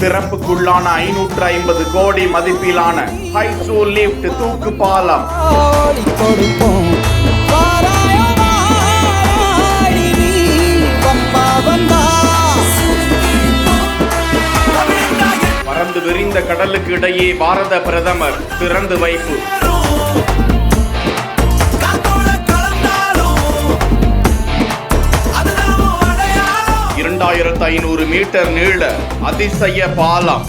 சிறப்புக்குள்ளான 550 கோடி மதிப்பிலான hydro lift தூக்கு பாலம். பறந்து விரிந்த கடலுக்கு இடையே பாரத பிரதமர் திறந்து வைப்பு. 2500 மீட்டர் நீள அதிசய பாலம்.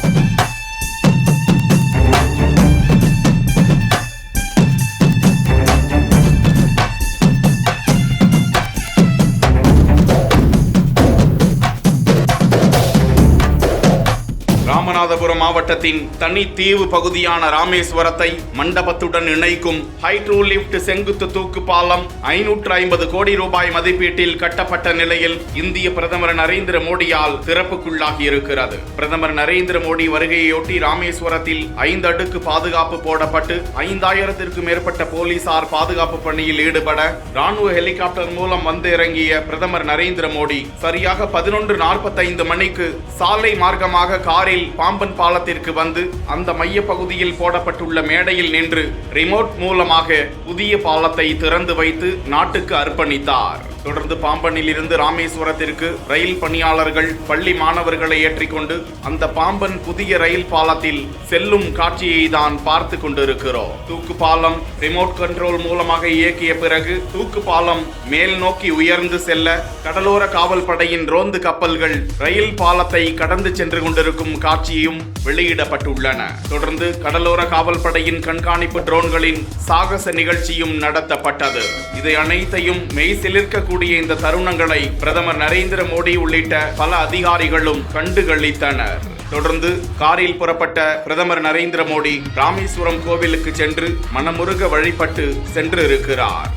ராமநாதபுரம் மாவட்டத்தின் தனித்தீவு பகுதியான ராமேஸ்வரத்தை மண்டபத்துடன் இணைக்கும் ஹைட்ரோ லிஃப்ட் செங்குத்து தூக்கு பாலம் 550 கோடி ரூபாய் மதிப்பீட்டில் கட்டப்பட்ட நிலையில் இந்திய பிரதமர் நரேந்திர மோடியால் திறப்புக்குள்ளாகி இருக்கிறது. பிரதமர் நரேந்திர மோடி வருகையொட்டி ராமேஸ்வரத்தில் 5 அடுக்கு பாதுகாப்பு போடப்பட்டு 5000த்திற்கும் மேற்பட்ட போலீசார் பாதுகாப்பு பணியில் ஈடுபட ராணுவ ஹெலிகாப்டர் மூலம் வந்து இறங்கிய பிரதமர் நரேந்திர மோடி சரியாக 11:45 மணிக்கு சாலை மார்க்கமாக காரில் பாம்பன் பாலத்திற்கு வந்து அந்த மைய பகுதியில் போடப்பட்டுள்ள மேடையில் நின்று ரிமோட் மூலமாக புதிய பாலத்தை திறந்து வைத்து நாட்டுக்கு அர்ப்பணித்தார். தொடர்ந்து பாம்பனில் இருந்து ராமேஸ்வரத்திற்கு ரயில் பணியாளர்கள் பள்ளி மாணவர்களை ஏற்றிக்கொண்டு அந்த பாம்பன் புதிய ரயில் பாலத்தில் செல்லும் காட்சியை தான் பார்த்து கொண்டிருக்கிறோம். தூக்கு பாலம் ரிமோட் கண்ட்ரோல் மூலமாக இயக்கிய பிறகு தூக்கு பாலம் மேல் நோக்கி உயர்ந்து செல்ல கடலோர காவல் படையின் ரோந்து கப்பல்கள் ரயில் பாலத்தை கடந்து சென்று கொண்டிருக்கும் காட்சியும் வெளியிடப்பட்டுள்ளன. தொடர்ந்து கடலோர காவல் படையின் கண்காணிப்பு ட்ரோன்களின் சாகச நிகழ்ச்சியும் நடத்தப்பட்டது. இதை அனைத்தையும் மெய்சிலிர்க்க இந்த தருணங்களை பிரதமர் நரேந்திர மோடி உள்ளிட்ட பல அதிகாரிகளும் கண்டுகளித்தனர். தொடர்ந்து காரில் புறப்பட்ட பிரதமர் நரேந்திர மோடி ராமேஸ்வரம் கோவிலுக்கு சென்று மனமுருக வழிபட்டு சென்றிருக்கிறார்.